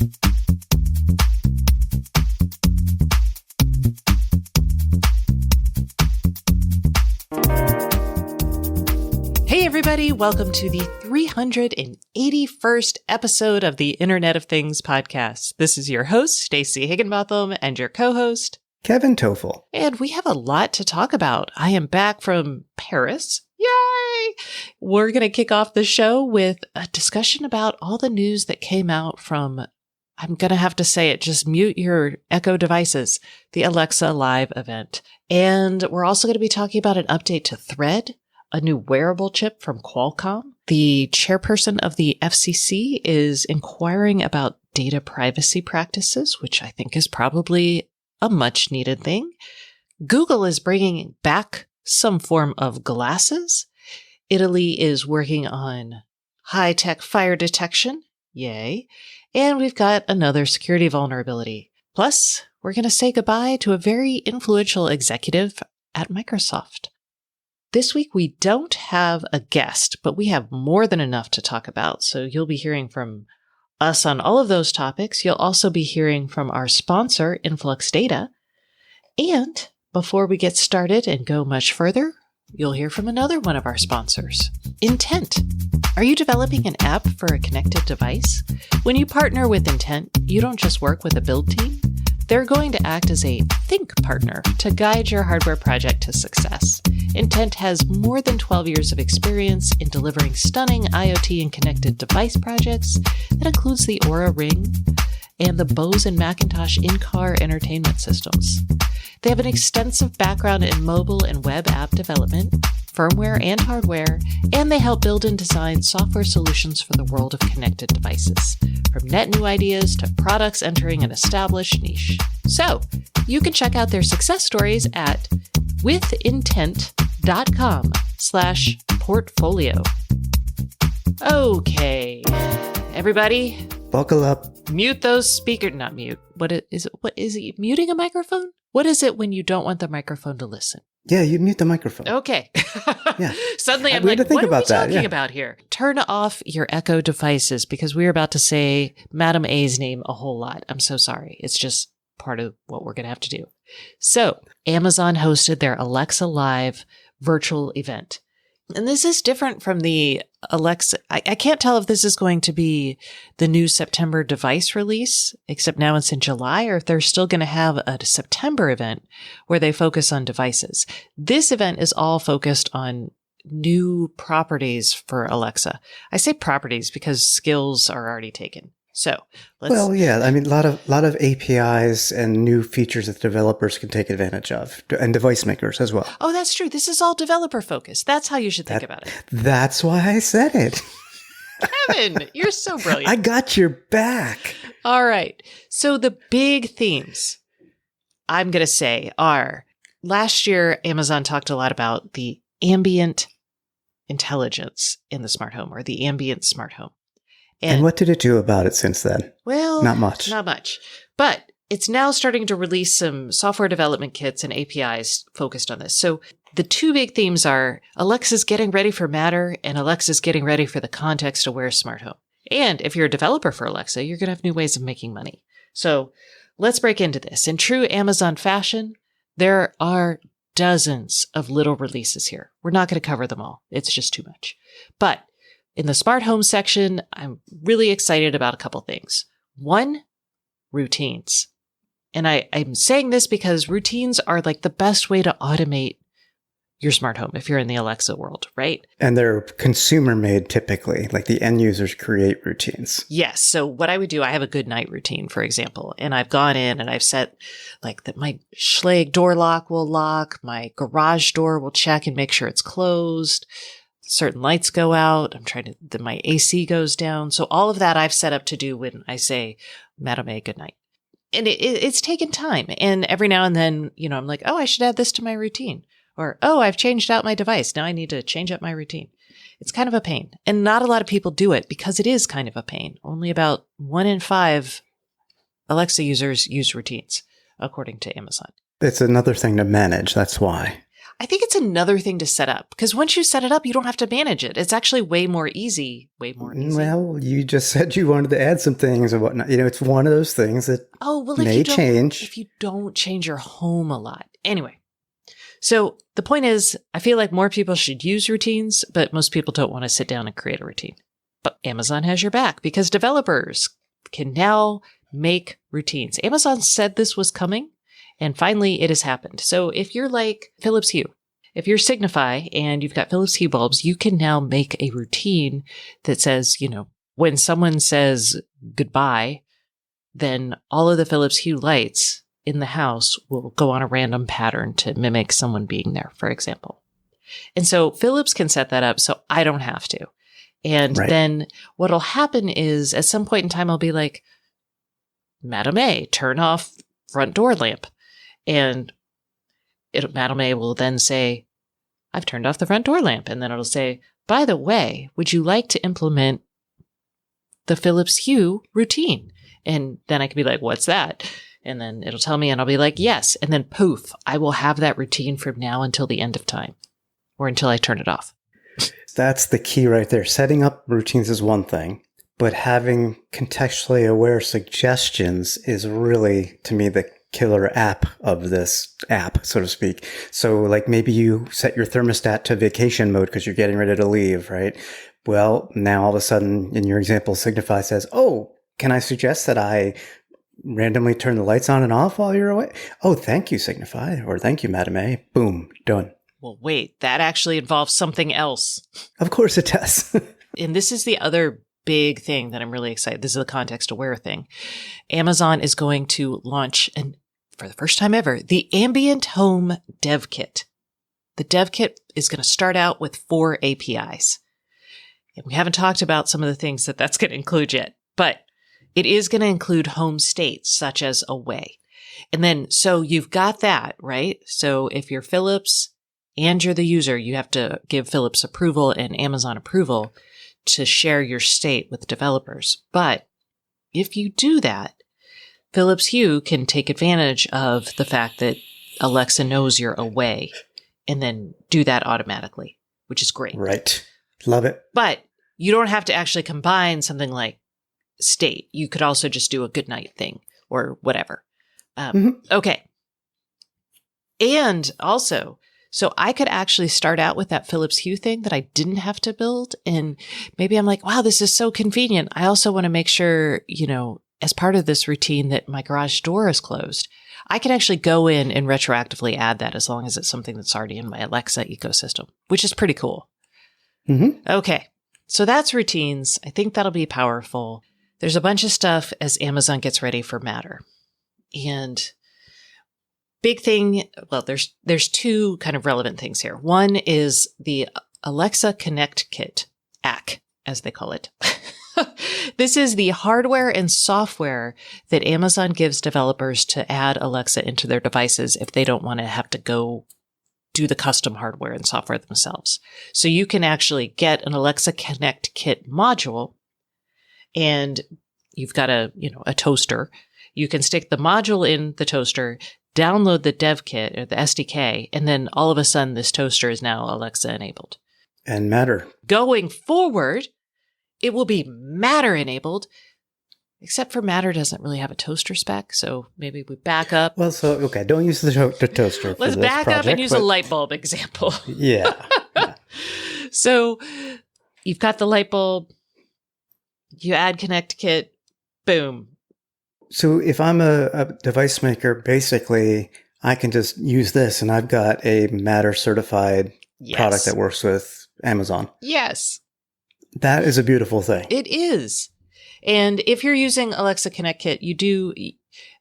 Hey everybody, welcome to the 381st episode of the Internet of Things podcast. This is your host, Stacey Higginbotham, and your co-host, Kevin Toffel. And we have a lot to talk about. I am back from Paris. Yay! We're going to kick off the show with a discussion about all the news that came out from, I'm going to have to say it, just mute your Echo devices, the Alexa Live event. And we're also going to be talking about an update to Thread, a new wearable chip from Qualcomm. The chairperson of the FCC is inquiring about data privacy practices, which I think is probably a much needed thing. Google is bringing back some form of glasses. Italy is working on high-tech fire detection. Yay. And we've got another security vulnerability. Plus, we're going to say goodbye to a very influential executive at Microsoft. This week, we don't have a guest, but we have more than enough to talk about. So you'll be hearing from us on all of those topics. You'll also be hearing from our sponsor, Influx Data. And before we get started and go much further, you'll hear from another one of our sponsors, Intent. Are you developing an app for a connected device? When you partner with Intent, you don't just work with a build team. They're going to act as a think partner to guide your hardware project to success. Intent has more than 12 years of experience in delivering stunning IoT and connected device projects that includes the Aura Ring and the Bose and Macintosh in-car entertainment systems. They have an extensive background in mobile and web app development, firmware and hardware, and they help build and design software solutions for the world of connected devices, from net new ideas to products entering an established niche. So, you can check out their success stories at withintent.com/portfolio. Okay, everybody, buckle up. Mute those speakers. Not mute. What is it? Muting a microphone? What is it when you don't want the microphone to listen? Yeah, you mute the microphone. Okay. Yeah. Suddenly I'm like, what are we talking about here? Turn off your Echo devices because we're about to say Madam A's name a whole lot. I'm so sorry. It's just part of what we're going to have to do. So Amazon hosted their Alexa Live virtual event. And this is different from the Alexa. I can't tell if this is going to be the new September device release, except now it's in July, or if they're still going to have a September event where they focus on devices. This event is all focused on new properties for Alexa. I say properties because skills are already taken. So well, yeah, I mean, a lot of APIs and new features that developers can take advantage of, and device makers as well. Oh, that's true. This is all developer focused. That's how you should think about it. That's why I said it. Kevin, you're so brilliant. I got your back. All right. So the big themes I'm going to say are, last year, Amazon talked a lot about the ambient intelligence in the smart home, or the ambient smart home. And what did it do about it since then? Well, not much. Not much. But it's now starting to release some software development kits and APIs focused on this. So the two big themes are Alexa's getting ready for Matter and Alexa's getting ready for the context-aware smart home. And if you're a developer for Alexa, you're going to have new ways of making money. So let's break into this. In true Amazon fashion, there are dozens of little releases here. We're not going to cover them all. It's just too much. But in the smart home section, I'm really excited about a couple things. One, routines. And I'm saying this because routines are like the best way to automate your smart home if you're in the Alexa world, right? And they're consumer made typically, like the end users create routines. Yes. So what I would do, I have a good night routine, for example, and I've gone in and I've set like that my Schlage door lock will lock, my garage door will check and make sure it's closed. Certain lights go out. I'm trying to, my AC goes down. So all of that I've set up to do when I say, Madam A, good night. And it's taken time. And every now and then, I'm like, oh, I should add this to my routine. Or, oh, I've changed out my device. Now I need to change up my routine. It's kind of a pain. And not a lot of people do it because it is kind of a pain. Only about 1 in 5 Alexa users use routines, according to Amazon. It's another thing to manage. That's why. I think it's another thing to set up, because once you set it up, you don't have to manage it. It's actually way more easy. Well, you just said you wanted to add some things and whatnot. It's one of those things that may change. If you don't change your home a lot. Anyway, so the point is, I feel like more people should use routines, but most people don't want to sit down and create a routine. But Amazon has your back because developers can now make routines. Amazon said this was coming, and finally it has happened. So if you're like Philips Hue, if you're Signify and you've got Philips Hue bulbs, you can now make a routine that says, when someone says goodbye, then all of the Philips Hue lights in the house will go on a random pattern to mimic someone being there, for example. And so Philips can set that up so I don't have to. And then what'll happen is at some point in time, I'll be like, Madam A, turn off front door lamp. And Madam A will then say, I've turned off the front door lamp. And then it'll say, by the way, would you like to implement the Philips Hue routine? And then I can be like, what's that? And then it'll tell me and I'll be like, yes. And then poof, I will have that routine from now until the end of time or until I turn it off. That's the key right there. Setting up routines is one thing, but having contextually aware suggestions is really, to me, the killer app of this app, so to speak. So like maybe you set your thermostat to vacation mode because you're getting ready to leave, right? Well, now all of a sudden in your example, Signify says, oh, can I suggest that I randomly turn the lights on and off while you're away? Oh, thank you, Signify, or thank you, Madam A. Boom, done. Well, wait, that actually involves something else. Of course it does. And this is the other big thing that I'm really excited. This is the context aware thing. Amazon is going to launch, and for the first time ever, the Ambient Home Dev Kit. The Dev Kit is going to start out with 4 APIs. And we haven't talked about some of the things that that's going to include yet, but it is going to include home states such as away. And then, so you've got that, right? So if you're Philips and you're the user, you have to give Philips approval and Amazon approval to share your state with developers. But if you do that, Philips Hue can take advantage of the fact that Alexa knows you're away and then do that automatically, which is great. Right. Love it. But you don't have to actually combine something like state. You could also just do a good night thing or whatever. Okay. And also, so I could actually start out with that Philips Hue thing that I didn't have to build. And maybe I'm like, wow, this is so convenient. I also want to make sure, as part of this routine that my garage door is closed. I can actually go in and retroactively add that as long as it's something that's already in my Alexa ecosystem, which is pretty cool. Okay. So that's routines. I think that'll be powerful. There's a bunch of stuff as Amazon gets ready for Matter. And big thing, well, there's 2 kind of relevant things here. One is the Alexa Connect Kit, AC, as they call it. This is the hardware and software that Amazon gives developers to add Alexa into their devices if they don't want to have to go do the custom hardware and software themselves. So you can actually get an Alexa Connect Kit module, and you've got a toaster. You can stick the module in the toaster, download the dev kit or the SDK, and then all of a sudden this toaster is now Alexa enabled. And Matter. Going forward, it will be Matter enabled, except for Matter doesn't really have a toaster spec. So maybe we back up. Well, so, okay, don't use the toaster. Let's back up and use a light bulb example. Yeah. So you've got the light bulb, you add Connect Kit, boom. So if I'm a device maker, basically I can just use this and I've got a Matter certified product that works with Amazon. Yes. That is a beautiful thing. It is. And if you're using Alexa Connect Kit,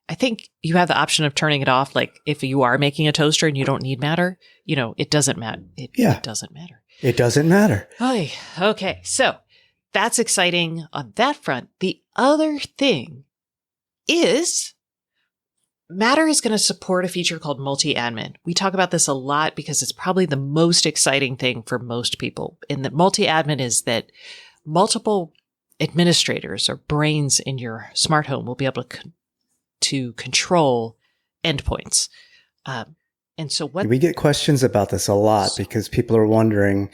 I think you have the option of turning it off. Like if you are making a toaster and you don't need Matter, it doesn't matter. It doesn't matter. It doesn't matter. Okay. So that's exciting on that front. The other thing is Matter is going to support a feature called multi-admin. We talk about this a lot because it's probably the most exciting thing for most people. And that multi-admin is that multiple administrators or brains in your smart home will be able to control endpoints. And so what we get questions about this a lot because people are wondering,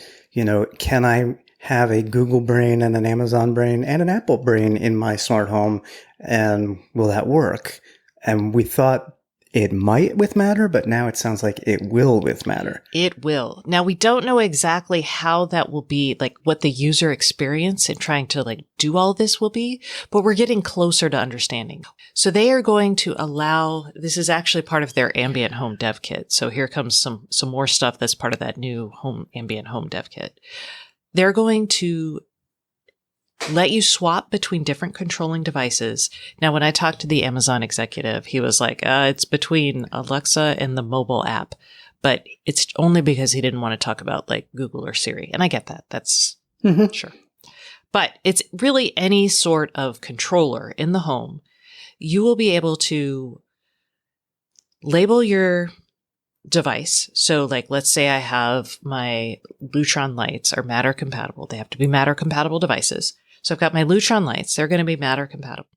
can I have a Google brain and an Amazon brain and an Apple brain in my smart home? And will that work? And we thought it might with Matter, but now it sounds like it will with Matter. It will. Now, we don't know exactly how that will be, like what the user experience in trying to do all this will be, but we're getting closer to understanding. So they are going to allow, this is actually part of their ambient home dev kit. So here comes some more stuff that's part of that new ambient home dev kit. They're going to let you swap between different controlling devices. Now, when I talked to the Amazon executive, he was like, it's between Alexa and the mobile app, but it's only because he didn't want to talk about Google or Siri. And I get that. That's sure. But it's really any sort of controller in the home. You will be able to label your device. So let's say I have my Lutron lights are Matter compatible. They have to be Matter compatible devices. So I've got my Lutron lights. They're going to be Matter compatible.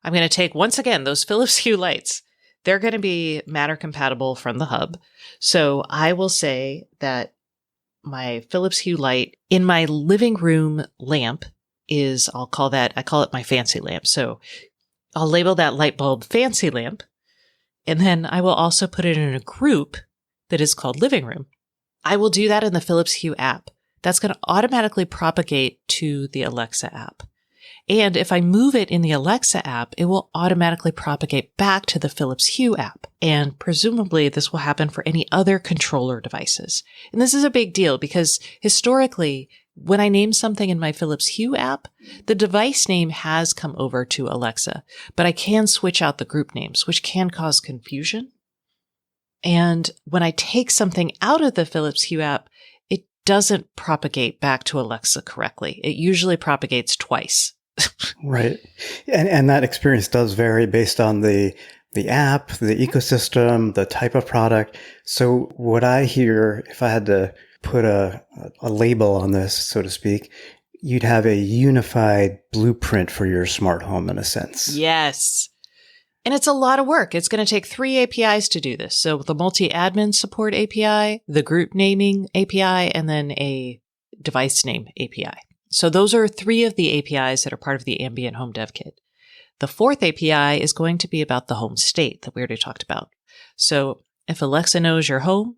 I'm going to take, once again, those Philips Hue lights. They're going to be Matter compatible from the hub. So I will say that my Philips Hue light in my living room lamp is, I call it my fancy lamp. So I'll label that light bulb fancy lamp. And then I will also put it in a group that is called living room. I will do that in the Philips Hue app. That's going to automatically propagate to the Alexa app. And if I move it in the Alexa app, it will automatically propagate back to the Philips Hue app. And presumably this will happen for any other controller devices. And this is a big deal because historically, when I name something in my Philips Hue app, the device name has come over to Alexa, but I can switch out the group names, which can cause confusion. And when I take something out of the Philips Hue app, it doesn't propagate back to Alexa correctly. It usually propagates twice. Right. And that experience does vary based on the app, the ecosystem, the type of product. So what I hear, if I had to put a label on this, so to speak, you'd have a unified blueprint for your smart home in a sense. Yes. And it's a lot of work. It's going to take 3 APIs to do this. So the multi-admin support API, the group naming API, and then a device name API. So those are 3 of the APIs that are part of the Ambient Home Dev Kit. The 4th API is going to be about the home state that we already talked about. So if Alexa knows you're home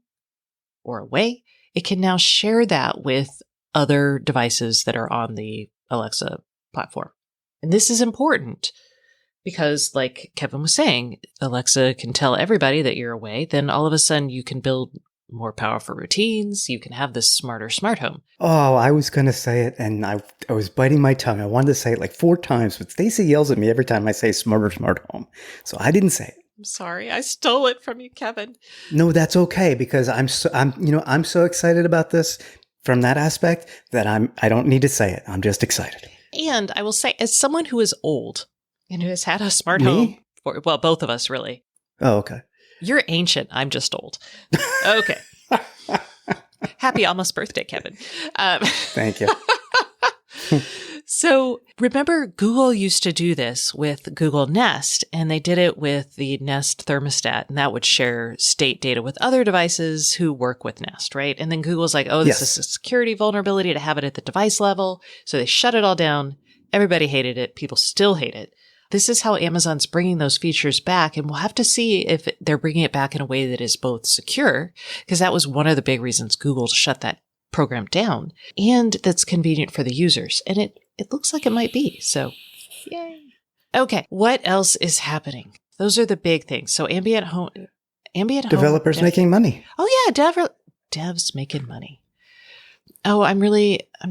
or away, it can now share that with other devices that are on the Alexa platform. And this is important because, like Kevin was saying, Alexa can tell everybody that you're away. Then all of a sudden you can build more powerful routines. You can have this smarter smart home. Oh, I was going to say it, and I was biting my tongue. I wanted to say it 4 times, but Stacy yells at me every time I say smarter smart home. So I didn't say it. I'm sorry. I stole it from you, Kevin. No, that's okay because I'm so excited about this from that aspect that I don't need to say it. I'm just excited. And I will say, as someone who is old and who has had a smart home, well, both of us really. Oh, okay. You're ancient. I'm just old. Okay. Happy almost birthday, Kevin. Thank you. So remember, Google used to do this with Google Nest, and they did it with the Nest thermostat, and that would share state data with other devices who work with Nest, right? And then Google's like, oh, this is a security vulnerability to have it at the device level. So they shut it all down. Everybody hated it. People still hate it. This is how Amazon's bringing those features back, and we'll have to see if they're bringing it back in a way that is both secure, because that was one of the big reasons Google shut that program down, and that's convenient for the users. And it looks like it might be. So, yay. Okay, what else is happening? Those are the big things. So ambient home developers making money. Oh yeah, devs making money. Oh, I'm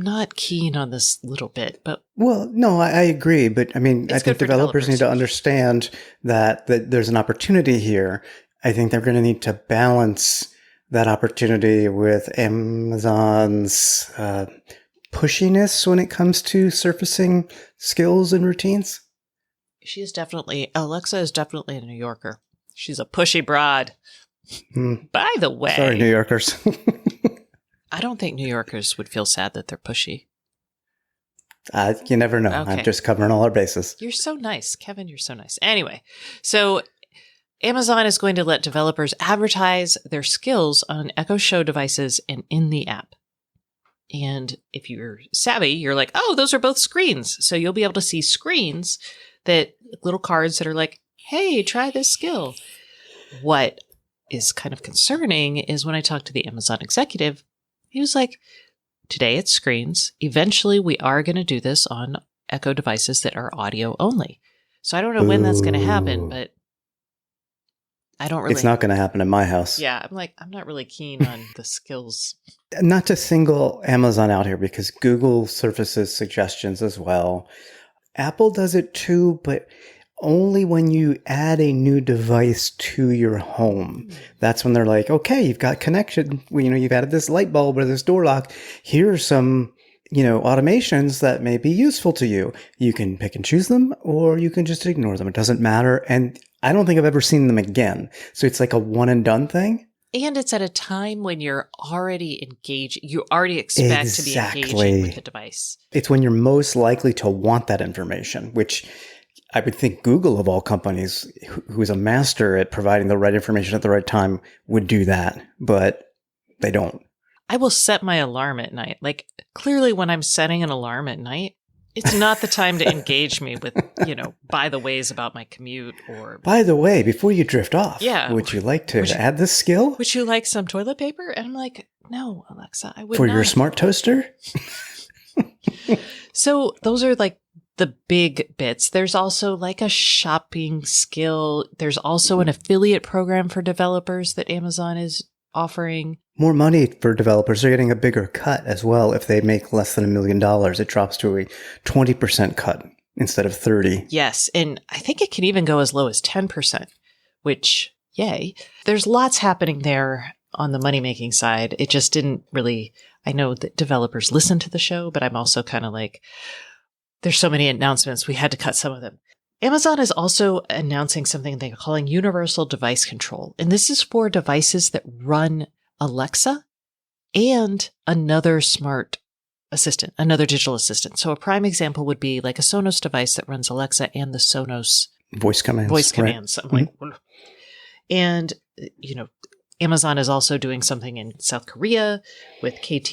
not keen on this little bit, but. Well, no, I agree. But I mean, I think developers need to understand that there's an opportunity here. I think they're going to need to balance that opportunity with Amazon's pushiness when it comes to surfacing skills and routines. Alexa is definitely a New Yorker. She's a pushy broad. By the way. Sorry, New Yorkers. I don't think New Yorkers would feel sad that they're pushy. You never know. Okay. I'm just covering all our bases. You're so nice. Kevin, you're so nice. Anyway, so Amazon is going to let developers advertise their skills on Echo Show devices and in the app. And if you're savvy, you're like, oh, those are both screens. So you'll be able to see screens little cards that are like, hey, try this skill. What is kind of concerning is when I talked to the Amazon executive, he was like, today it's screens. Eventually we are going to do this on Echo devices that are audio only. So I don't know when that's going to happen, but I don't really. It's not going to happen in my house. Yeah. I'm not really keen on the skills. Not to single Amazon out here because Google surfaces suggestions as well. Apple does it too, but only when you add a new device to your home. That's when they're like, okay, you've got connection. You've added this light bulb or this door lock. Here are some, automations that may be useful to you. You can pick and choose them or you can just ignore them. It doesn't matter. And I don't think I've ever seen them again. So it's like a one and done thing. And it's at a time when you're already engaged. You already expect to be engaging with the device. It's when you're most likely to want that information, which I would think Google, of all companies, who is a master at providing the right information at the right time, would do that. But they don't. I will set my alarm at night. Like, clearly when I'm setting an alarm at night, it's not the time to engage me with, by the ways about my commute or. By the way, before you drift off, yeah, would you like to add this skill? Would you like some toilet paper? And I'm like, no, Alexa, I would For not. your smart toaster? So those are like the big bits. There's also like a shopping skill. There's also an affiliate program for developers that Amazon is offering. More money for developers. They're getting a bigger cut as well. If they make less than $1 million, it drops to a 20% cut instead of 30%. Yes. And I think it can even go as low as 10%, which, yay. There's lots happening there on the money-making side. It just didn't really, I know that developers listen to the show, but I'm also kind of like, there's so many announcements. We had to cut some of them. Amazon is also announcing something they're calling Universal Device Control. And this is for devices that run Alexa and another smart assistant, another digital assistant. So a prime example would be like a Sonos device that runs Alexa and the Sonos voice commands. Right. I'm like, and, Amazon is also doing something in South Korea with KT.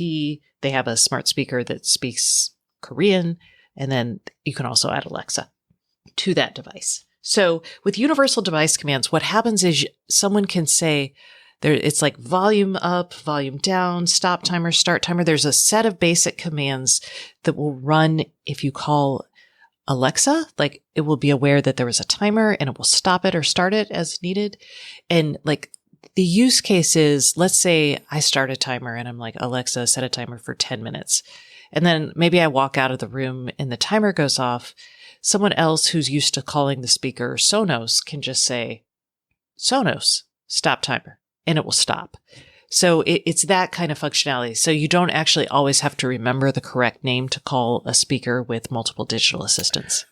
They have a smart speaker that speaks Korean. And then you can also add Alexa to that device. So with universal device commands, what happens is someone can say, it's like volume up, volume down, stop timer, start timer. There's a set of basic commands that will run if you call Alexa. Like, it will be aware that there was a timer and it will stop it or start it as needed. And like the use case is, let's say I start a timer and I'm like, Alexa, set a timer for 10 minutes. And then maybe I walk out of the room and the timer goes off. Someone else who's used to calling the speaker Sonos can just say, Sonos, stop timer, and it will stop. So it's that kind of functionality. So you don't actually always have to remember the correct name to call a speaker with multiple digital assistants.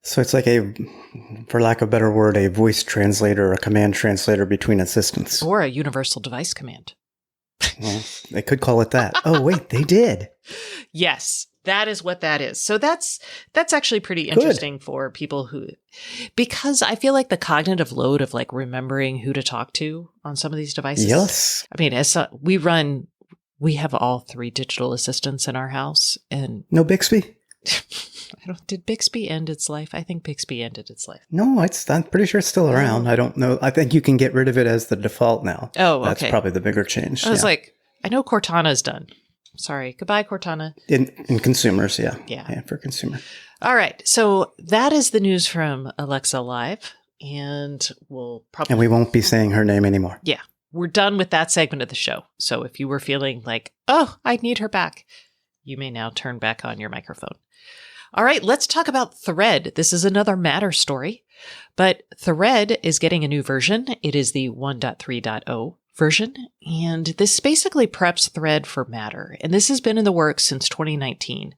So it's like for lack of a better word, a voice translator, a command translator between assistants. Or a universal device command. Well, they could call it that. Oh, wait, they did. Yes, that is what that is. So that's actually pretty interesting for people because I feel like the cognitive load of like remembering who to talk to on some of these devices. Yes. I mean, we have all 3 digital assistants in our house, and no Bixby. Did Bixby end its life? I think Bixby ended its life. No, I'm pretty sure it's still around. I don't know. I think you can get rid of it as the default now. Oh, okay. That's probably the bigger change. I was like, I know Cortana's done. Sorry. Goodbye, Cortana. In consumers, yeah. Yeah, for consumer. All right. So that is the news from Alexa Live. And we won't be saying her name anymore. Yeah. We're done with that segment of the show. So if you were feeling like, oh, I need her back, you may now turn back on your microphone. All right, let's talk about Thread. This is another Matter story, but Thread is getting a new version. It is the 1.3.0 version, and this basically preps Thread for Matter. And this has been in the works since 2019.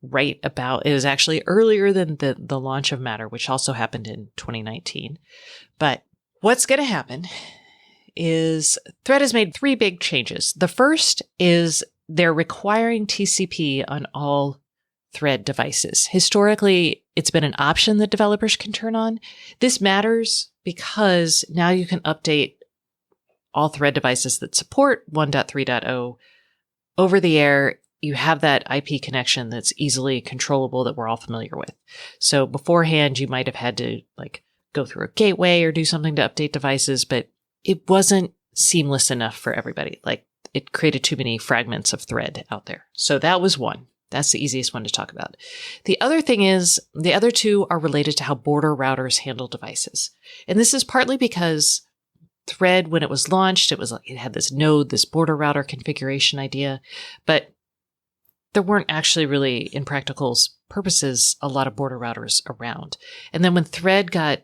It was actually earlier than the launch of Matter, which also happened in 2019. But what's going to happen is Thread has made 3 big changes. The first is they're requiring TCP on all Thread devices. Historically, it's been an option that developers can turn on. This matters because now you can update all Thread devices that support 1.3.0 over the air. You have that IP connection that's easily controllable that we're all familiar with. So beforehand, you might have had to go through a gateway or do something to update devices, but it wasn't seamless enough for everybody. It created too many fragments of thread out there. So that was one. That's the easiest one to talk about. The other thing is the other two are related to how border routers handle devices. And this is partly because Thread, when it was launched, it had this node, this border router configuration idea, but there weren't actually really, in practical purposes, a lot of border routers around. And then when Thread got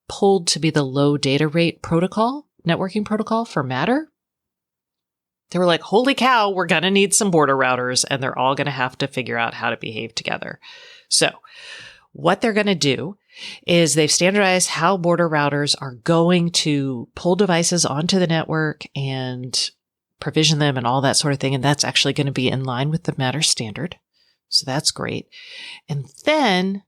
pulled to be the low data rate protocol, networking protocol for Matter, they were like, holy cow, we're going to need some border routers, and they're all going to have to figure out how to behave together. So what they're going to do is they've standardized how border routers are going to pull devices onto the network and provision them and all that sort of thing. And that's actually going to be in line with the Matter standard. So that's great. And then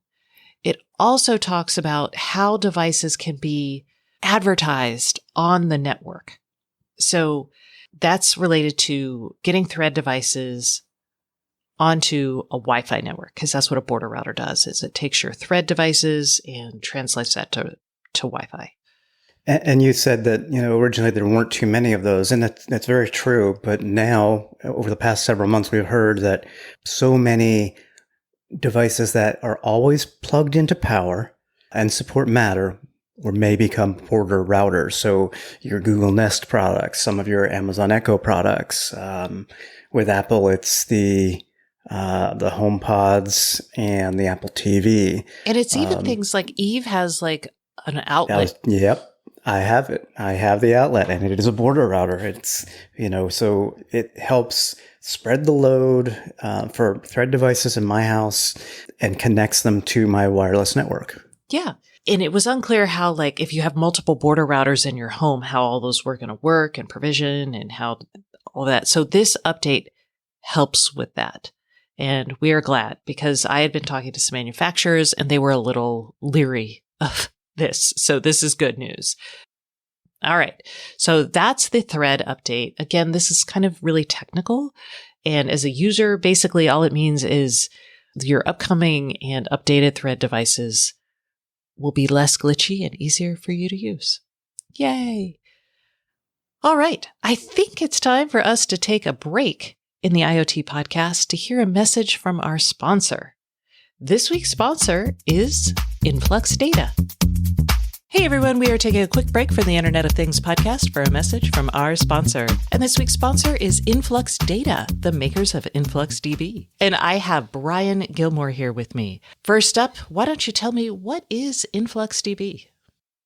it also talks about how devices can be advertised on the network. So that's related to getting Thread devices onto a Wi-Fi network, because that's what a border router does, is it takes your Thread devices and translates that to Wi-Fi. And you said that, originally there weren't too many of those, and that's very true. But now, over the past several months, we've heard that so many devices that are always plugged into power and support Matter or may become border routers. So your Google Nest products, some of your Amazon Echo products. With Apple, it's the HomePods and the Apple TV. And it's even things like Eve has an outlet. Yep. I have it. I have the outlet, and it is a border router. It's, so it helps spread the load for Thread devices in my house and connects them to my wireless network. Yeah. And it was unclear how, if you have multiple border routers in your home, how all those were going to work and provision and how all that. So this update helps with that. And we are glad, because I had been talking to some manufacturers and they were a little leery of this. So this is good news. All right. So that's the Thread update. Again, this is kind of really technical. And as a user, basically all it means is your upcoming and updated Thread devices will be less glitchy and easier for you to use. Yay. All right. I think it's time for us to take a break in the IoT podcast to hear a message from our sponsor. This week's sponsor is Influx Data. Hey everyone, we are taking a quick break from the Internet of Things podcast for a message from our sponsor. And this week's sponsor is Influx Data, the makers of InfluxDB. And I have Brian Gilmore here with me. First up, why don't you tell me, what is InfluxDB?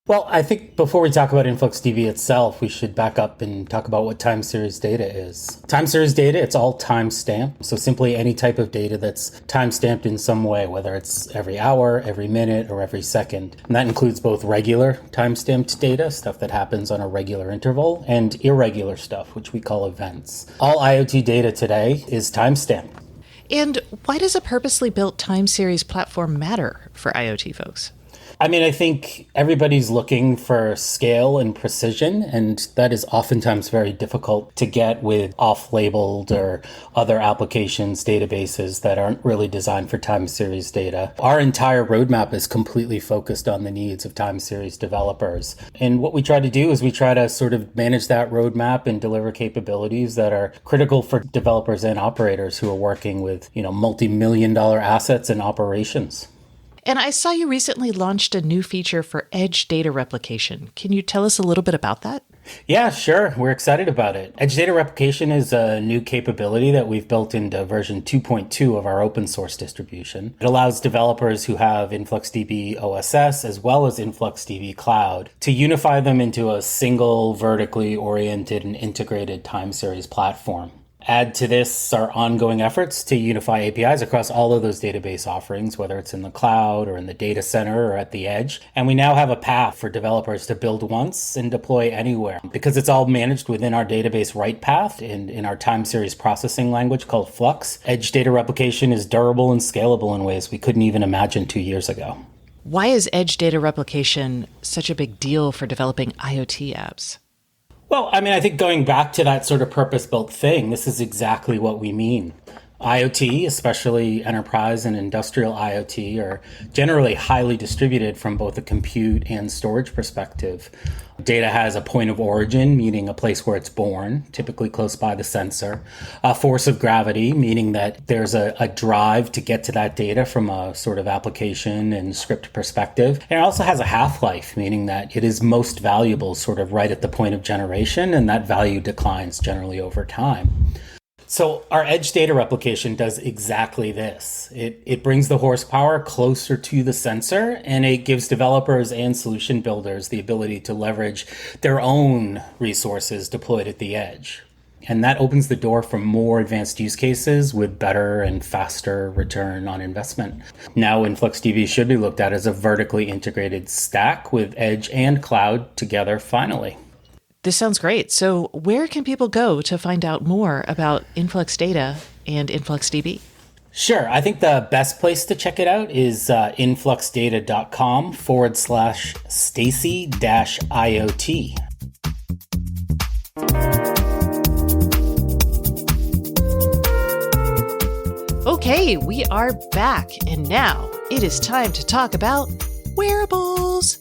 Well, I think before we talk about InfluxDB itself, we should back up and talk about what time series data is. Time series data, it's all time-stamped. So simply any type of data that's time-stamped in some way, whether it's every hour, every minute, or every second. And that includes both regular time-stamped data, stuff that happens on a regular interval, and irregular stuff, which we call events. All IoT data today is time-stamped. And why does a purposely built time series platform matter for IoT folks? I think everybody's looking for scale and precision, and that is oftentimes very difficult to get with off-labeled or other applications, databases that aren't really designed for time series data. Our entire roadmap is completely focused on the needs of time series developers. And what we try to do is we try to sort of manage that roadmap and deliver capabilities that are critical for developers and operators who are working with, multi-million-dollar assets and operations. And I saw you recently launched a new feature for edge data replication. Can you tell us a little bit about that? Yeah, sure. We're excited about it. Edge data replication is a new capability that we've built into version 2.2 of our open source distribution. It allows developers who have InfluxDB OSS as well as InfluxDB Cloud to unify them into a single vertically oriented and integrated time series platform. Add to this our ongoing efforts to unify APIs across all of those database offerings, whether it's in the cloud or in the data center or at the edge. And we now have a path for developers to build once and deploy anywhere, because it's all managed within our database write path in our time series processing language called Flux. Edge data replication is durable and scalable in ways we couldn't even imagine 2 years ago. Why is edge data replication such a big deal for developing IoT apps? Well, I mean, I think going back to that sort of purpose-built thing, this is exactly what we mean. IoT, especially enterprise and industrial IoT, are generally highly distributed from both a compute and storage perspective. Data has a point of origin, meaning a place where it's born, typically close by the sensor. A force of gravity, meaning that there's a drive to get to that data from a sort of application and script perspective. And it also has a half-life, meaning that it is most valuable sort of right at the point of generation, and that value declines generally over time. So our edge data replication does exactly this. It brings the horsepower closer to the sensor, and it gives developers and solution builders the ability to leverage their own resources deployed at the edge. And that opens the door for more advanced use cases with better and faster return on investment. Now, InfluxDB should be looked at as a vertically integrated stack with edge and cloud together finally. This sounds great. So where can people go to find out more about Influx Data and InfluxDB? Sure. I think the best place to check it out is influxdata.com/Stacy-IoT. Okay, we are back. And now it is time to talk about wearables.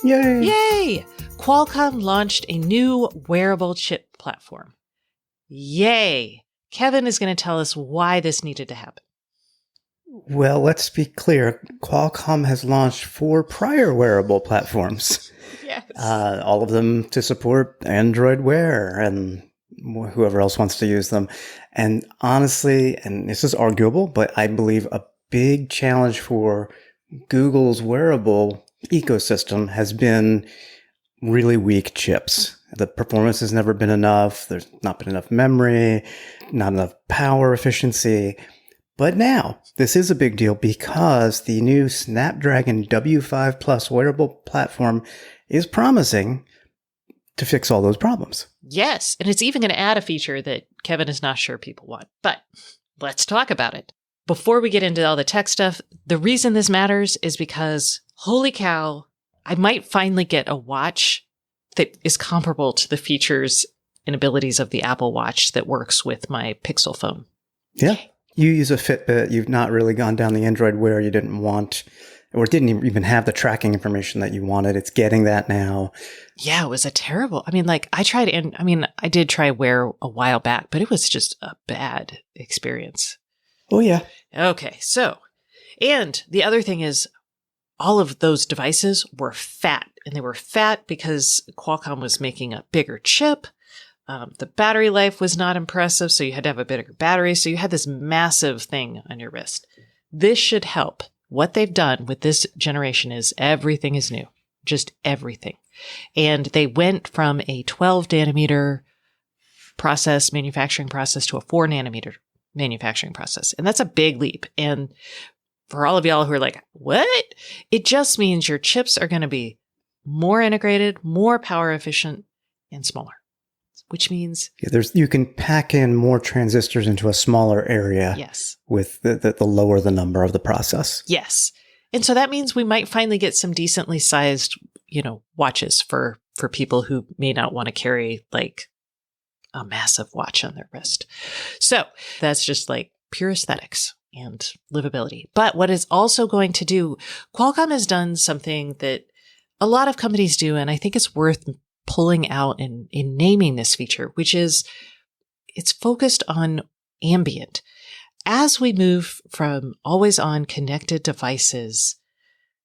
Yay! Yay! Qualcomm launched a new wearable chip platform. Yay! Kevin is going to tell us why this needed to happen. Well, let's be clear. Qualcomm has launched 4 prior wearable platforms. Yes. All of them to support Android Wear and whoever else wants to use them. And honestly, and this is arguable, but I believe a big challenge for Google's wearable ecosystem has been really weak chips. The performance has never been enough. There's not been enough memory, not enough power efficiency. But now, this is a big deal because the new Snapdragon W5 Plus wearable platform is promising to fix all those problems. Yes, and it's even going to add a feature that Kevin is not sure people want. But let's talk about it. Before we get into all the tech stuff, the reason this matters is because, holy cow, I might finally get a watch that is comparable to the features and abilities of the Apple Watch that works with my Pixel phone. Yeah. You use a Fitbit. You've not really gone down the Android Wear you didn't want, or didn't even have the tracking information that you wanted. It's getting that now. Yeah, it was a terrible. I did try Wear a while back, but it was just a bad experience. Oh, yeah. Okay, so, and the other thing is, all of those devices were fat, and they were fat because Qualcomm was making a bigger chip. The battery life was not impressive, so you had to have a bigger battery. So you had this massive thing on your wrist. This should help. What they've done with this generation is everything is new, just everything. And they went from a 12 nanometer manufacturing process to a 4 nanometer manufacturing process. And that's a big leap. And for all of y'all who are like, what? It just means your chips are going to be more integrated, more power efficient, and smaller, which means you can pack in more transistors into a smaller area. Yes. With the lower the number of the process. Yes. And so that means we might finally get some decently sized, watches for people who may not want to carry like a massive watch on their wrist. So that's just like pure aesthetics and livability. But what it's also going to do, Qualcomm has done something that a lot of companies do, and I think it's worth pulling out and in naming this feature, which is it's focused on ambient. As we move from always on connected devices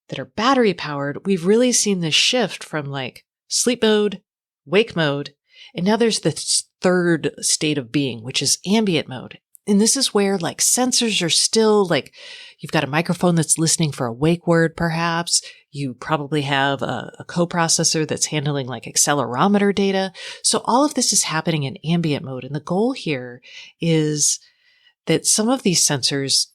that are battery powered, we've really seen this shift from like sleep mode, wake mode, and now there's this third state of being, which is ambient mode. And this is where like sensors are still like, you've got a microphone that's listening for a wake word, perhaps. You probably have a coprocessor that's handling like accelerometer data. So all of this is happening in ambient mode. And the goal here is that some of these sensors,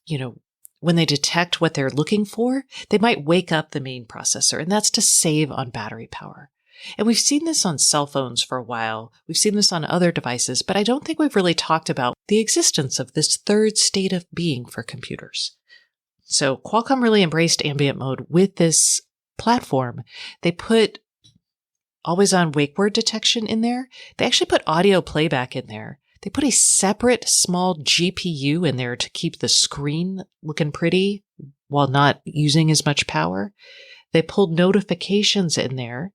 when they detect what they're looking for, they might wake up the main processor. And that's to save on battery power. And we've seen this on cell phones for a while. We've seen this on other devices, but I don't think we've really talked about the existence of this third state of being for computers. So Qualcomm really embraced ambient mode with this platform. They put always on wake word detection in there. They actually put audio playback in there. They put a separate small GPU in there to keep the screen looking pretty while not using as much power. They pulled notifications in there.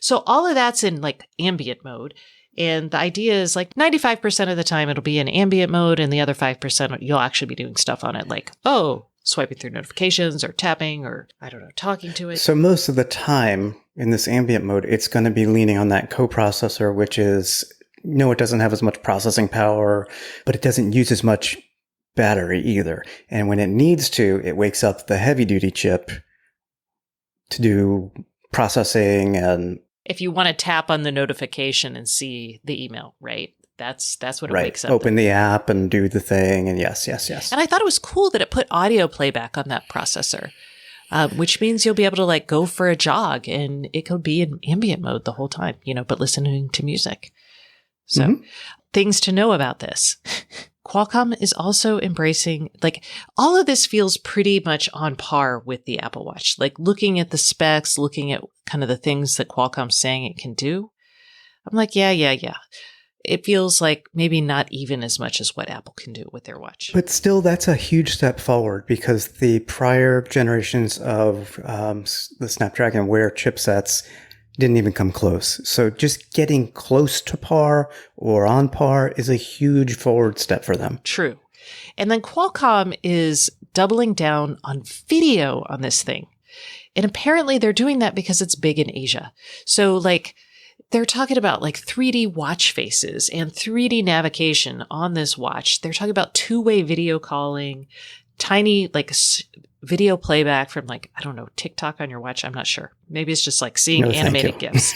So all of that's in like ambient mode. And the idea is like 95% of the time it'll be in ambient mode, and the other 5% you'll actually be doing stuff on it like, swiping through notifications or tapping or, I don't know, talking to it. So most of the time in this ambient mode, it's going to be leaning on that coprocessor, which is, no, it doesn't have as much processing power, but it doesn't use as much battery either. And when it needs to, it wakes up the heavy duty chip to do processing. And if you want to tap on the notification and see the email, right? That's what it right. wakes up. Open the app and do the thing. And yes. And I thought it was cool that it put audio playback on that processor, which means you'll be able to like go for a jog and it could be in ambient mode the whole time, but listening to music. So things to know about this. Qualcomm is also embracing, like, all of this feels pretty much on par with the Apple Watch. Like, looking at the specs, looking at kind of the things that Qualcomm's saying it can do. I'm like, yeah. It feels like maybe not even as much as what Apple can do with their watch. But still, that's a huge step forward because the prior generations of the Snapdragon Wear chipsets didn't even come close. So just getting close to par or on par is a huge forward step for them. True. And then Qualcomm is doubling down on video on this thing. And apparently they're doing that because it's big in Asia. So like they're talking about like 3D watch faces and 3D navigation on this watch. They're talking about two-way video calling, tiny like video playback from like, I don't know, TikTok on your watch. I'm not sure. Maybe it's just like seeing animated GIFs.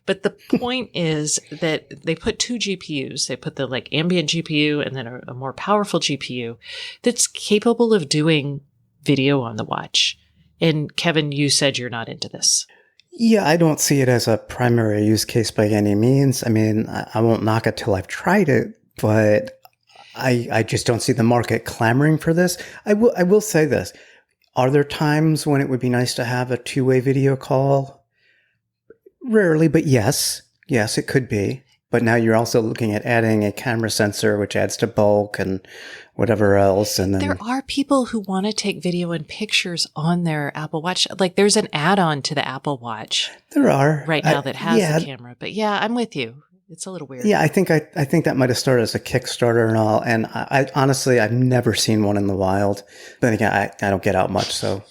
But the point is that they put two GPUs. They put the like ambient GPU and then a more powerful GPU that's capable of doing video on the watch. And Kevin, you said you're not into this. Yeah, I don't see it as a primary use case by any means. I mean, I won't knock it till I've tried it, but I just don't see the market clamoring for this. I will say this. Are there times when it would be nice to have a two-way video call? Rarely, but yes, it could be. But now you're also looking at adding a camera sensor, which adds to bulk and whatever else. And then there are people who want to take video and pictures on their Apple Watch. Like there's an add-on to the Apple Watch. There are right now that has the camera. But yeah, I'm with you. It's a little weird. Yeah, I think that might have started as a Kickstarter and all. And I honestly, I've never seen one in the wild. But again, I don't get out much, so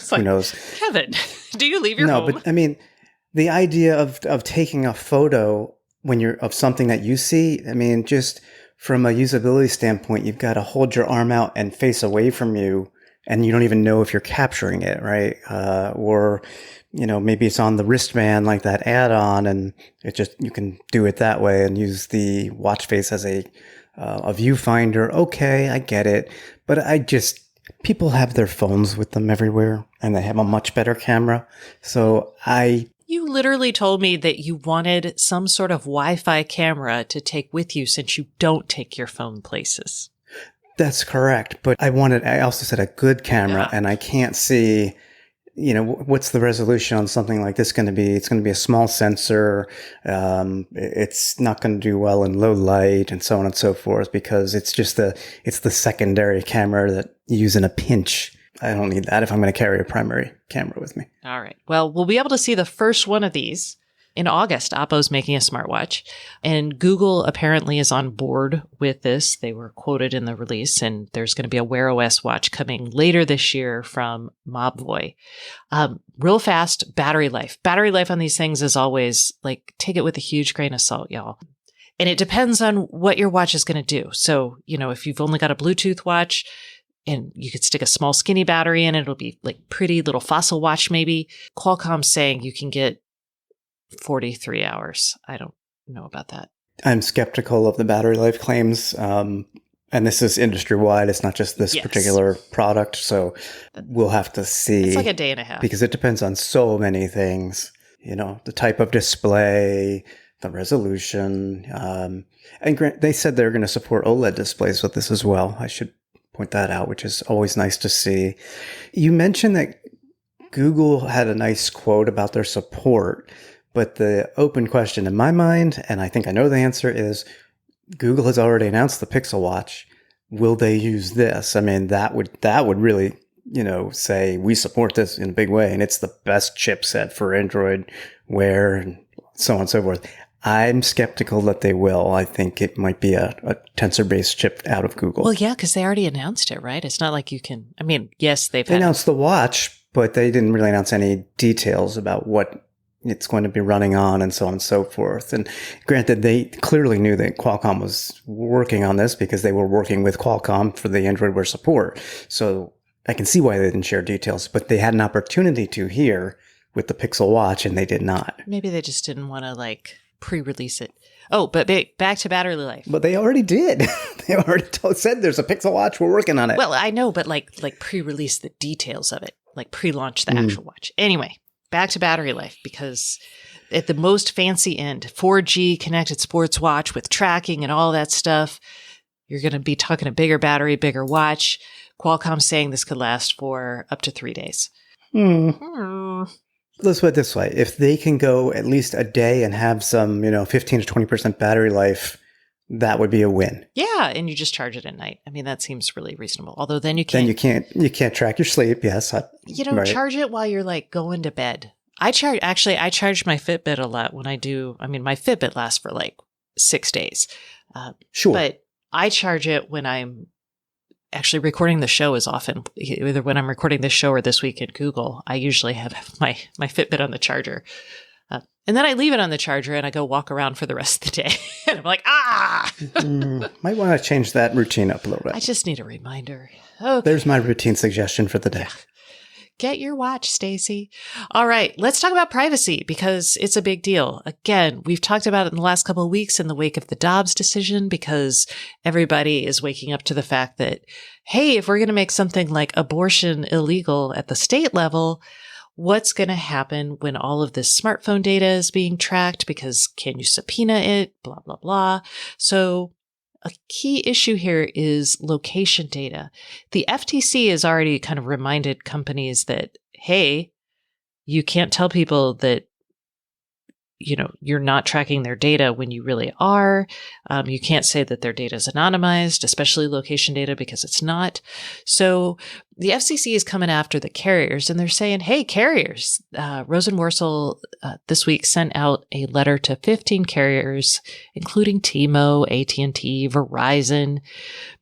who knows? Kevin, do you leave your home? No, but I mean, the idea of taking a photo when you're of something that you see, I mean, just from a usability standpoint, you've got to hold your arm out and face away from you, and you don't even know if you're capturing it, right? Or maybe it's on the wristband like that add-on, and you can do it that way and use the watch face as a viewfinder. Okay, I get it. But people have their phones with them everywhere and they have a much better camera. So You literally told me that you wanted some sort of Wi-Fi camera to take with you since you don't take your phone places. That's correct. But I also said a good camera, and I can't see, what's the resolution on something like this going to be? It's going to be a small sensor. It's not going to do well in low light and so on and so forth because it's the secondary camera that you use in a pinch. I don't need that if I'm going to carry a primary camera with me. All right. Well, we'll be able to see the first one of these in August. Oppo's making a smartwatch, and Google apparently is on board with this. They were quoted in the release, and there's going to be a Wear OS watch coming later this year from Mobvoi. Real fast battery life. Battery life on these things is always like, take it with a huge grain of salt, y'all. And it depends on what your watch is going to do. So, if you've only got a Bluetooth watch, and you could stick a small skinny battery in it, it'll be like pretty little fossil watch maybe. Qualcomm's saying you can get 43 hours. I don't know about that. I'm skeptical of the battery life claims. And this is industry-wide. It's not just this particular product. So we'll have to see. It's like a day and a half. Because it depends on so many things. The type of display, the resolution. And they said they're going to support OLED displays with this as well. I should point that out, which is always nice to see. You mentioned that Google had a nice quote about their support, but the open question in my mind, and I think I know the answer, is Google has already announced the Pixel Watch. Will they use this? I mean, that would really, say we support this in a big way, and it's the best chipset for Android Wear and so on and so forth. I'm skeptical that they will. I think it might be a tensor-based chip out of Google. Well, yeah, because they already announced it, right? It's not like you can, yes, they announced the watch, but they didn't really announce any details about what it's going to be running on and so on and so forth. And granted, they clearly knew that Qualcomm was working on this because they were working with Qualcomm for the Android Wear support. So I can see why they didn't share details, but they had an opportunity to here with the Pixel Watch and they did not. Maybe they just didn't want to pre-release it. Oh, but back to battery life. But they already did. They already said there's a Pixel Watch. We're working on it. Well, I know, but pre-release the details of it, pre-launch the actual watch. Anyway, back to battery life, because at the most fancy end, 4G connected sports watch with tracking and all that stuff, you're going to be talking a bigger battery, bigger watch. Qualcomm saying this could last for up to 3 days. Let's put it this way. If they can go at least a day and have some, 15 to 20% battery life, that would be a win. Yeah, and you just charge it at night. That seems really reasonable. Although then you can't. Then you can't track your sleep. Yes. Right. Charge it while you're going to bed. I charge my Fitbit a lot when I do. My Fitbit lasts for 6 days. Sure. But I charge it when I'm actually recording the show is often either when I'm recording this show or this week at Google. I usually have my Fitbit on the charger. And then I leave it on the charger and I go walk around for the rest of the day. And I'm like, might want to change that routine up a little bit. I just need a reminder. Okay. There's my routine suggestion for the day. Get your watch, Stacy. All right, let's talk about privacy because it's a big deal. Again, we've talked about it in the last couple of weeks in the wake of the Dobbs decision because everybody is waking up to the fact that, hey, if we're going to make something like abortion illegal at the state level, what's going to happen when all of this smartphone data is being tracked? Because can you subpoena it? Blah, blah, blah. So a key issue here is location data. The FTC has already kind of reminded companies that, hey, you can't tell people that, you're not tracking their data when you really are. You can't say that their data is anonymized, especially location data, because it's not. So the FCC is coming after the carriers and they're saying, hey, carriers, Rosenworcel this week sent out a letter to 15 carriers, including T-Mo, AT&T, Verizon,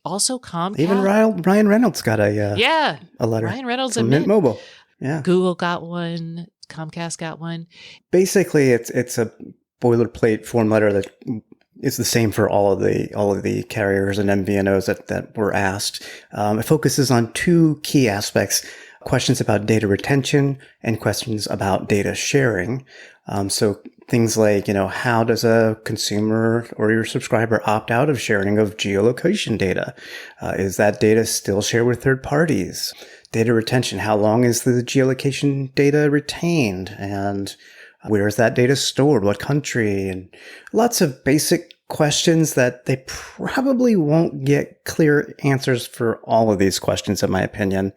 also Comcast. Even Ryan Reynolds got a letter. Ryan Reynolds from Mint Mobile. Yeah. Google got one. Comcast got one. Basically, it's a boilerplate form letter that is the same for all of the carriers and MVNOs that were asked. It focuses on two key aspects: questions about data retention and questions about data sharing. So things like, how does a consumer or your subscriber opt out of sharing of geolocation data? Is that data still shared with third parties? Data retention, how long is the geolocation data retained? And where is that data stored? What country? And lots of basic questions that they probably won't get clear answers for all of these questions, in my opinion.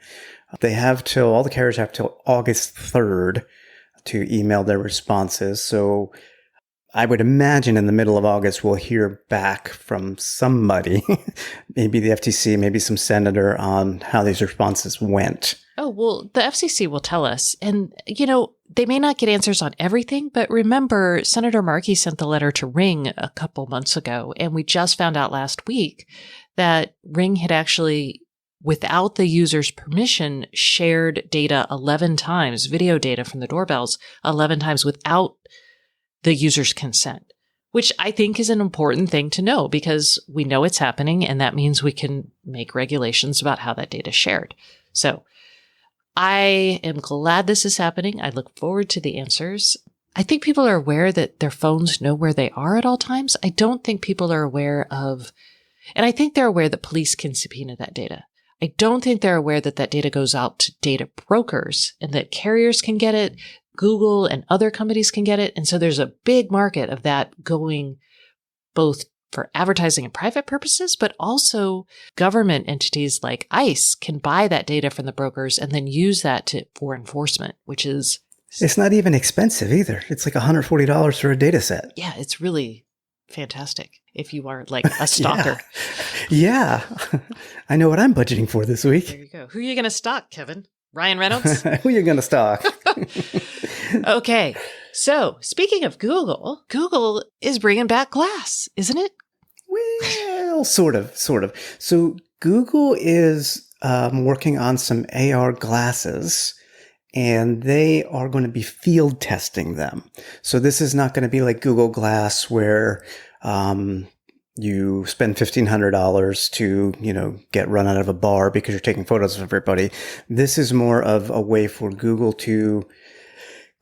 All the carriers have till August 3rd to email their responses. So I would imagine in the middle of August, we'll hear back from somebody, maybe the FTC, maybe some senator, on how these responses went. Oh, well, the FCC will tell us. And, they may not get answers on everything, but remember, Senator Markey sent the letter to Ring a couple months ago. And we just found out last week that Ring had actually, without the user's permission, shared data 11 times, video data from the doorbells 11 times without the user's consent, which I think is an important thing to know because we know it's happening and that means we can make regulations about how that data is shared. So I am glad this is happening. I look forward to the answers. I think people are aware that their phones know where they are at all times. I don't think people are aware of, and I think they're aware that police can subpoena that data. I don't think they're aware that that data goes out to data brokers and that carriers can get it. Google and other companies can get it. And so there's a big market of that going both for advertising and private purposes, but also government entities like ICE can buy that data from the brokers and then use that for enforcement, which is... It's not even expensive either. It's like $140 for a data set. Yeah, it's really fantastic if you are like a stalker. Yeah. I know what I'm budgeting for this week. There you go. Who are you going to stalk, Kevin? Ryan Reynolds? Who are you going to stalk? Okay. So speaking of Google, Google is bringing back Glass, isn't it? Well, sort of. So Google is working on some AR glasses, and they are going to be field testing them. So this is not going to be like Google Glass where you spend $1,500 to, get run out of a bar because you're taking photos of everybody. This is more of a way for Google to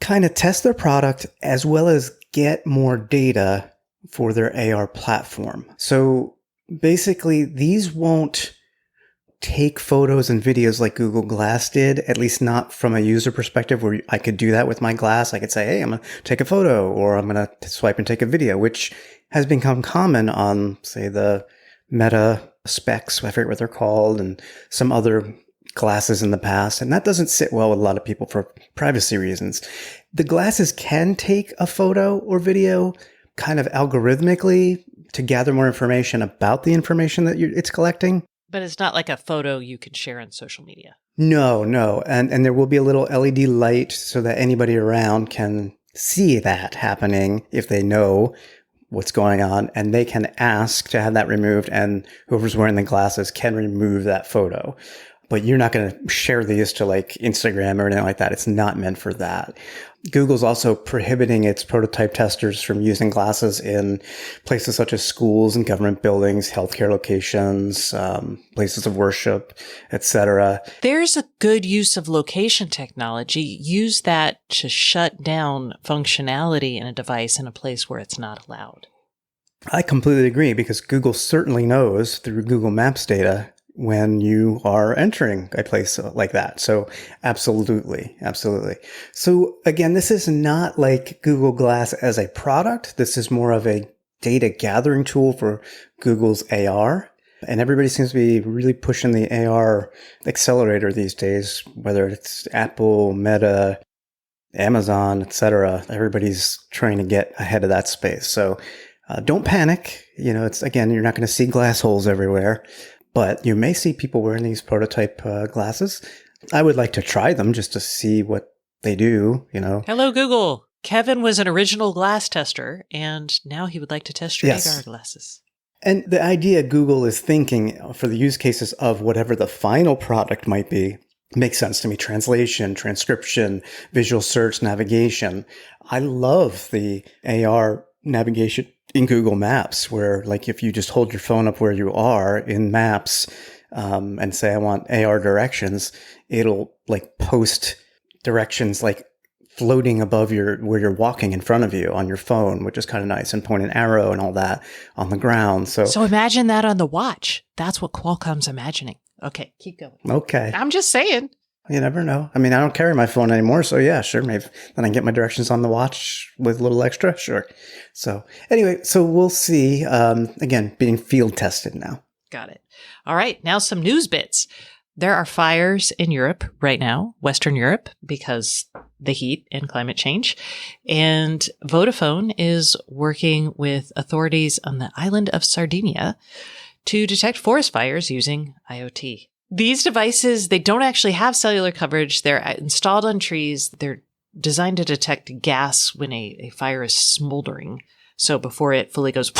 kind of test their product as well as get more data for their AR platform. So basically, these won't take photos and videos like Google Glass did, at least not from a user perspective where I could do that with my glass. I could say, hey, I'm going to take a photo or I'm going to swipe and take a video, which has become common on, say, the Meta specs, I forget what they're called, and some other glasses in the past. And that doesn't sit well with a lot of people for privacy reasons. The glasses can take a photo or video kind of algorithmically to gather more information about the information that it's collecting. But it's not like a photo you can share on social media. No. And there will be a little LED light so that anybody around can see that happening if they know what's going on, and they can ask to have that removed, and whoever's wearing the glasses can remove that photo. But you're not going to share these to like Instagram or anything like that. It's not meant for that. Google's also prohibiting its prototype testers from using glasses in places such as schools and government buildings, healthcare locations, places of worship, etc. There's a good use of location technology. Use that to shut down functionality in a device in a place where it's not allowed. I completely agree, because Google certainly knows through Google Maps data when you are entering a place like that. So absolutely. So again, this is not like Google Glass as a product. This is more of a data gathering tool for Google's AR. And everybody seems to be really pushing the AR accelerator these days, whether it's Apple, Meta, Amazon, etc. Everybody's trying to get ahead of that space. So don't panic. It's, again, you're not going to see glass holes everywhere. But you may see people wearing these prototype glasses. I would like to try them just to see what they do, Hello, Google. Kevin was an original glass tester, and now he would like to test your AR glasses. And the idea Google is thinking for the use cases of whatever the final product might be makes sense to me. Translation, transcription, visual search, navigation. I love the AR navigation in Google Maps, where like if you just hold your phone up where you are in Maps and say I want AR directions, it'll like post directions like floating above where you're walking in front of you on your phone, which is kind of nice, and point an arrow and all that on the ground. So imagine that on the watch. That's what Qualcomm's imagining. Okay, keep going. Okay. I'm just saying. You never know. I mean, I don't carry my phone anymore, so yeah, sure. Maybe then I get my directions on the watch with a little extra. Sure. So anyway, so we'll see. Again, being field tested now. Got it. All right. Now some news bits. There are fires in Europe right now, Western Europe, because the heat and climate change. And Vodafone is working with authorities on the island of Sardinia to detect forest fires using IoT. These devices, they don't actually have cellular coverage. They're installed on trees. They're designed to detect gas when a fire is smoldering. So before it fully goes,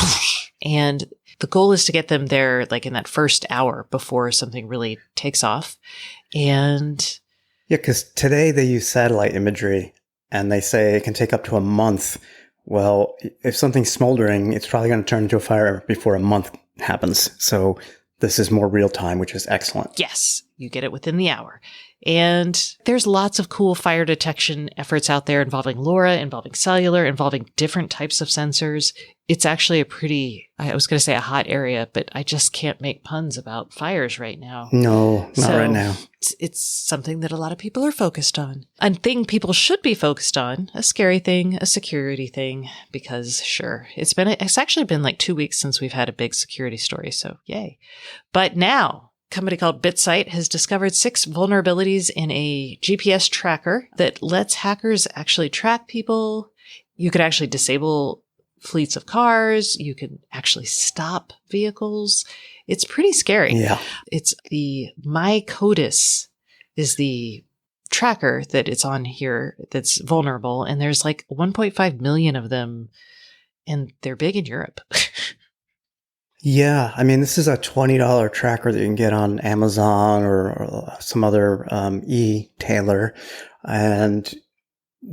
and the goal is to get them there like in that first hour before something really takes off. And yeah, because today they use satellite imagery and they say it can take up to a month. Well, if something's smoldering, it's probably going to turn into a fire before a month happens. So this is more real time, which is excellent. Yes, you get it within the hour. And there's lots of cool fire detection efforts out there involving LoRa, involving cellular, involving different types of sensors. It's actually I was going to say a hot area, but I just can't make puns about fires right now. No, not right now. It's something that a lot of people are focused on. A thing people should be focused on, a scary thing, a security thing, because sure, it's actually been like 2 weeks since we've had a big security story, so yay. But now, a company called BitSight has discovered 6 vulnerabilities in a GPS tracker that lets hackers actually track people. You could actually disable fleets of cars. You can actually stop vehicles. It's pretty scary. Yeah. It's the MyCodis is the tracker that it's on here that's vulnerable. And there's like 1.5 million of them, and they're big in Europe. Yeah. I mean, this is a $20 tracker that you can get on Amazon or some other e-tailer. And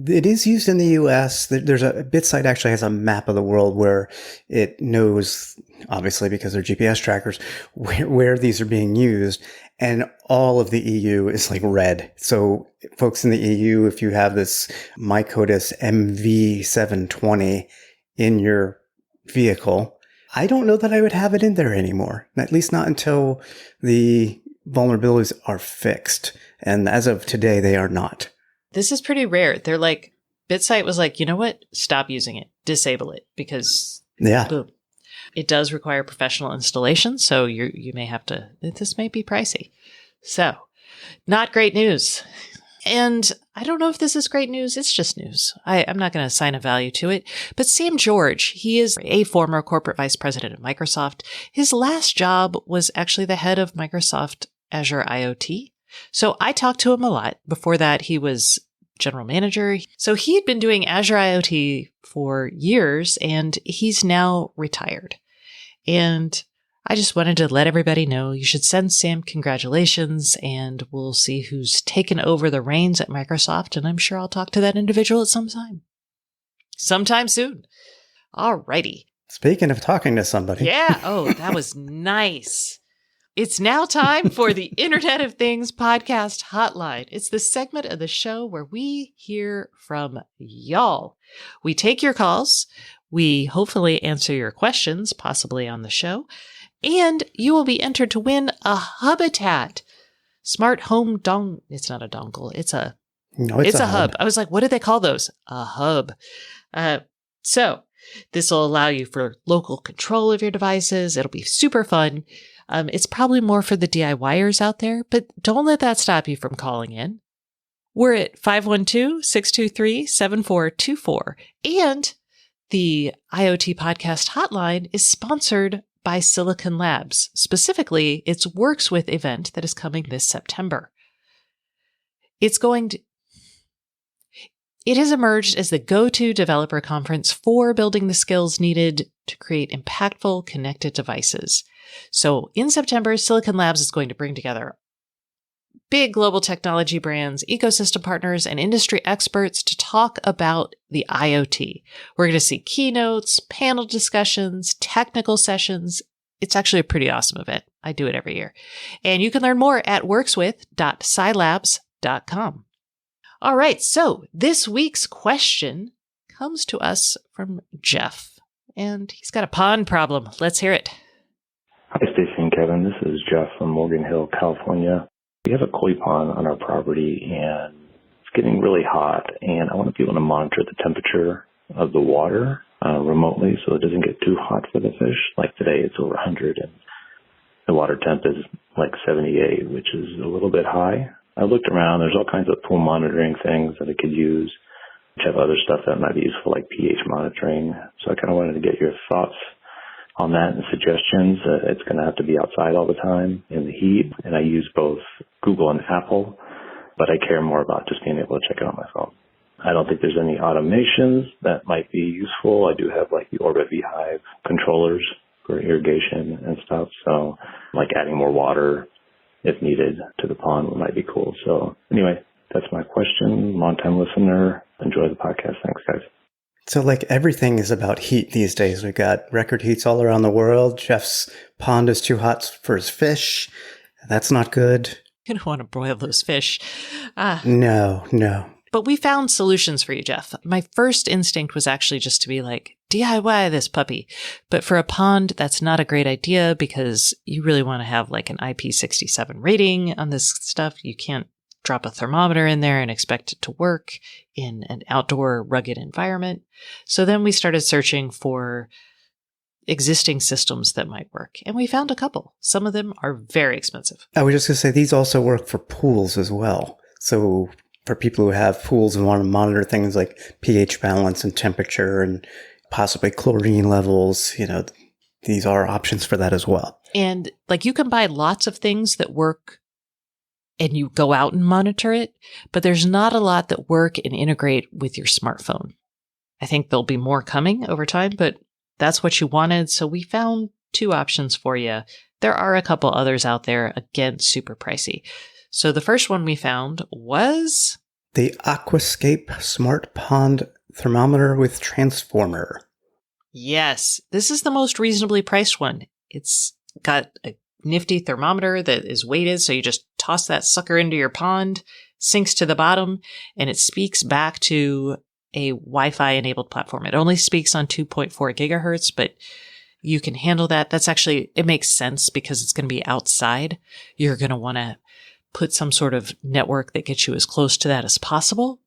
it is used in the US. There's BitSight actually has a map of the world where it knows, obviously because they're GPS trackers, where these are being used. And all of the EU is like red. So folks in the EU, if you have this MyCodis MV720 in your vehicle, I don't know that I would have it in there anymore, at least not until the vulnerabilities are fixed. And as of today, they are not. This is pretty rare. They're like, BitSight was like, you know what? Stop using it. Disable it because boom. It does require professional installation. So you may have to, this may be pricey. So not great news. And I don't know if this is great news. It's just news. I'm not going to assign a value to it. But Sam George, he is a former corporate vice president at Microsoft. His last job was actually the head of Microsoft Azure IoT. So I talked to him a lot. Before that, he was general manager. So he had been doing Azure IoT for years, and he's now retired. And I just wanted to let everybody know you should send Sam congratulations, and we'll see who's taken over the reins at Microsoft. And I'm sure I'll talk to that individual at sometime soon. All righty. Speaking of talking to somebody. Yeah. Oh, that was nice. It's now time for the Internet of Things Podcast Hotline. It's the segment of the show where we hear from y'all. We take your calls. We hopefully answer your questions, possibly on the show. And you will be entered to win a Hubitat smart home It's not a dongle. It's a hub. I was like, what do they call those? A hub. So this will allow you for local control of your devices. It'll be super fun. It's probably more for the DIYers out there, but don't let that stop you from calling in. We're at 512-623-7424. And the IoT Podcast Hotline is sponsored by Silicon Labs. Specifically, its Works With event that is coming this September. It has emerged as the go-to developer conference for building the skills needed to create impactful connected devices. So in September, Silicon Labs is going to bring together big global technology brands, ecosystem partners, and industry experts to talk about the IoT. We're going to see keynotes, panel discussions, technical sessions. It's actually a pretty awesome event. I do it every year. And you can learn more at workswith.scilabs.com. All right, so this week's question comes to us from Jeff, and he's got a pond problem. Let's hear it. Hi, Stacey and Kevin. This is Jeff from Morgan Hill, California. We have a koi pond on our property, and it's getting really hot, and I want to be able to monitor the temperature of the water remotely so it doesn't get too hot for the fish. Like today, it's over 100, and the water temp is like 78, which is a little bit high. I looked around. There's all kinds of pool monitoring things that I could use, which have other stuff that might be useful, like pH monitoring. So I kind of wanted to get your thoughts on that and suggestions. It's going to have to be outside all the time in the heat, and I use both Google and Apple, but I care more about just being able to check it on my phone. I don't think there's any automations that might be useful. I do have like the Orbit Beehive controllers for irrigation and stuff, so like adding more water if needed to the pond might be cool. So anyway, that's my question. Long-time listener. Enjoy the podcast. Thanks, guys. So like everything is about heat these days. We've got record heats all around the world. Jeff's pond is too hot for his fish. That's not good. You don't want to broil those fish. No. But we found solutions for you, Jeff. My first instinct was actually just to be like, DIY this puppy. But for a pond, that's not a great idea because you really want to have like an IP67 rating on this stuff. You can't drop a thermometer in there and expect it to work in an outdoor rugged environment. So then we started searching for existing systems that might work. And we found a couple. Some of them are very expensive. I was just going to say, these also work for pools as well. So for people who have pools and want to monitor things like pH balance and temperature and possibly chlorine levels, these are options for that as well. And like you can buy lots of things that work and you go out and monitor it, but there's not a lot that work and integrate with your smartphone. I think there'll be more coming over time, but that's what you wanted. So we found 2 options for you. There are a couple others out there, again, super pricey. So the first one we found was the Aquascape Smart Pond Thermometer with Transformer. Yes, this is the most reasonably priced one. It's got a nifty thermometer that is weighted, so you just toss that sucker into your pond, sinks to the bottom, and it speaks back to a Wi-Fi enabled platform. It only speaks on 2.4 gigahertz, but you can handle that. That's actually, it makes sense because it's going to be outside. You're going to want to put some sort of network that gets you as close to that as possible.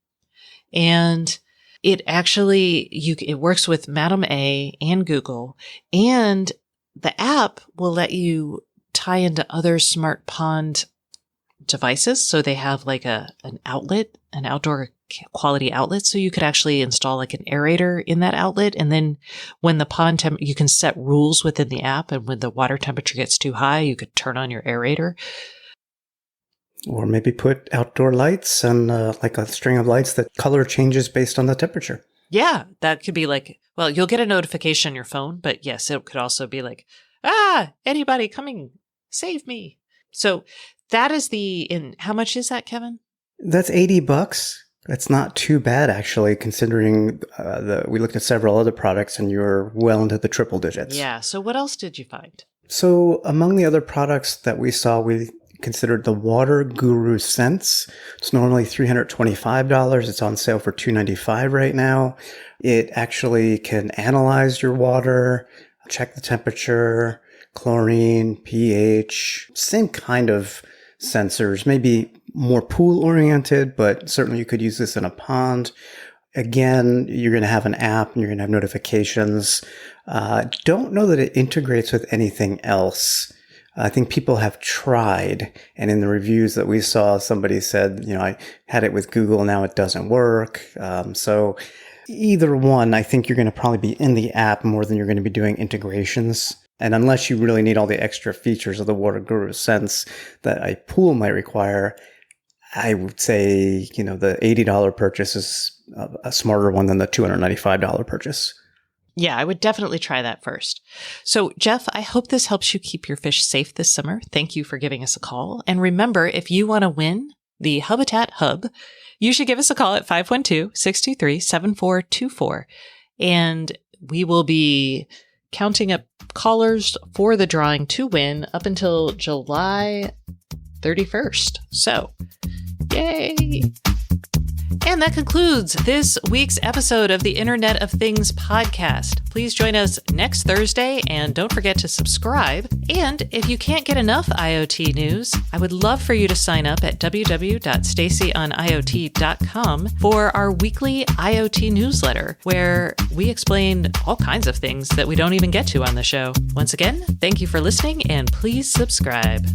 And it actually, it works with Madam A and Google, and the app will let you tie into other smart pond devices. So they have like an outlet, an outdoor quality outlet. So you could actually install like an aerator in that outlet. And then when the pond you can set rules within the app. And when the water temperature gets too high, you could turn on your aerator. Or maybe put outdoor lights and like a string of lights that color changes based on the temperature. Yeah, that could be like, well, you'll get a notification on your phone, but yes, it could also be like, anybody coming, save me. So that is how much is that, Kevin? That's $80. That's not too bad, actually, considering we looked at several other products and you're well into the triple digits. Yeah. So what else did you find? So among the other products that we saw, we considered the Water Guru Sense. It's normally $325. It's on sale for $295 right now. It actually can analyze your water, check the temperature, chlorine, pH, same kind of sensors, maybe more pool oriented, but certainly you could use this in a pond. Again, you're going to have an app and you're going to have notifications. Don't know that it integrates with anything else. I think people have tried, and in the reviews that we saw, somebody said, I had it with Google, now it doesn't work. So either one, I think you're going to probably be in the app more than you're going to be doing integrations. And unless you really need all the extra features of the Water Guru Sense that a pool might require, I would say, the $80 purchase is a smarter one than the $295 purchase. Yeah, I would definitely try that first. So, Jeff, I hope this helps you keep your fish safe this summer. Thank you for giving us a call. And remember, if you want to win the Habitat Hub, you should give us a call at 512-623-7424. And we will be counting up callers for the drawing to win up until July 31st. So, yay! And that concludes this week's episode of the Internet of Things podcast. Please join us next Thursday and don't forget to subscribe. And if you can't get enough IoT news, I would love for you to sign up at www.stacyoniot.com for our weekly IoT newsletter, where we explain all kinds of things that we don't even get to on the show. Once again, thank you for listening and please subscribe.